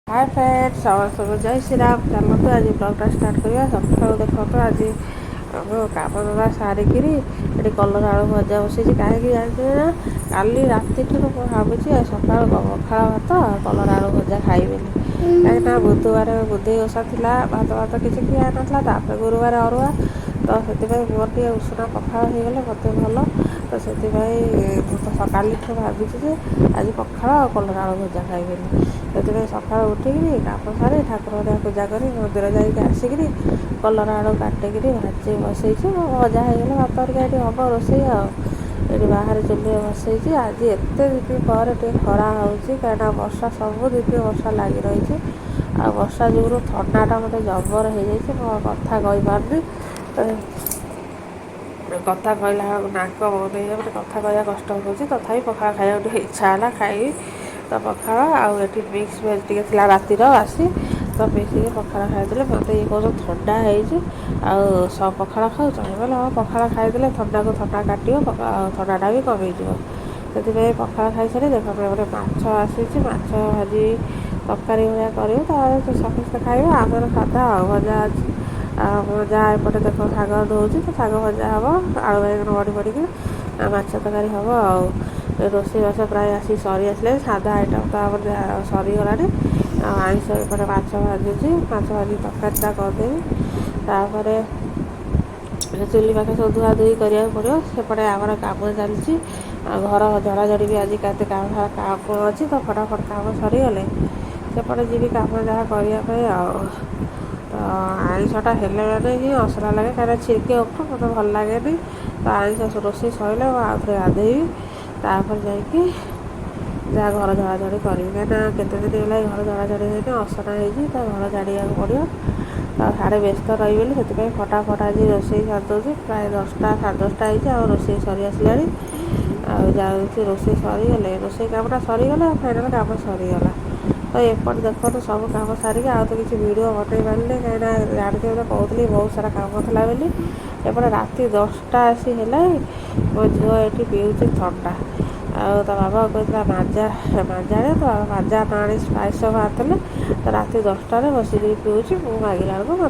Hi friends सब जय श्री राम। चलते आज ब्लॉगटा स्टार्ट करवा। सकाल देखो आज काम दादा सारिकी ये कलर आलू भजा बसई कहीं जानते ना काली राति भावुँ सका पखाड़ भात कलर आलू भजा खाइबे कहीं बुधवार बुधई ओषा थी भात भात किसी खिया नाता गुरुवार अरुआ तो से मोर टे उषुना पखाड़ हो गले मत भल तो से काली भावी आज पखाड़ कलर आलू भजा खाइबे से सका उठिकी काम सारी ठाकुर पूजा कर मंदिर जाइए आसिक कलर आलू काटिक भाजी बसई भजा हो गले भात हरिका ये हम रोषे ये बाहर चुल्ली बसई आज एत दिन पर खरा हो कहीं वर्षा सबुदिन वर्षा लगी रही आ वर्षा जो थंडाटा मत जबर हो जाए कथा कहीपारनी कथा कहला नाक बंद हो मत कथा कहवा कष्ट हो तथापि पखाड़ खाया इच्छा है खाई तो पखाड़ आउ मिक्स भेज टी रातिर आसी तो मिसिक पखाड़ खाई मत ये कौन थंडा हो सब पखाड़ खाऊ बोले हाँ पखाड़ खाईदे थंडा को थंडा काटो थंडाटा भी कमीज से पखाड़ खाई सारी देख गोटे माछ आसी भाजी तरकारी भाया कर समस्ते खाइबा आमर सादा भजा भजा एपटे देख शाग धोची तो शाग भजा हम आलू बैगन बड़ी पड़ी माछ तरकारी हम आ रोषे बास प्राय आसी सरी आसले सादा आइटम तो आम सरीगला आईष एपटे माछ भाजुची माछ भाजी तरकारीटा करदेवी चुली पाखे सब धुआ धुई करा पड़ो सेपटे आमर कम चलती घर झड़ाझड़ी भी आज केते काम अच्छी तो फटाफट काम सरीगले सेपटे जी कम जहाँ करने तो आईषटा हेल्ले मैंने ही असना लगे कहीं छिड़के उठ मत भल लगे तो आईष रोषे सैले आउ थे गाधेबी तापर जाकि जहाँ घर झड़ाझड़ी करी कहीं केते दिन है घर झड़ाझड़ी होनी असना हो घर झाड़िया पड़ो तो साढ़े व्यस्त रही से फटाफट आज रोषे सारिदे प्राय 10टा साढ़े 10टा हो रोषे सरी आसला जाऊँगी रोषे सरीगले रोषे कमटा सरीगला फाइनाल कम सरीगला तो एपटे देखो तो सब कम सारिक आउ तो किसी वीडियो बन पारे कहीं जानते तो कहती बहुत सारा कम थी बोली एपटे राति 10टा आसी है मो झील ये पीऊँ थंडा आउ तो बाबा कहता माजा तो माजा पानी पायस बाहर तो राति 10टार बसिक पीऊँ मु मागिला बेलू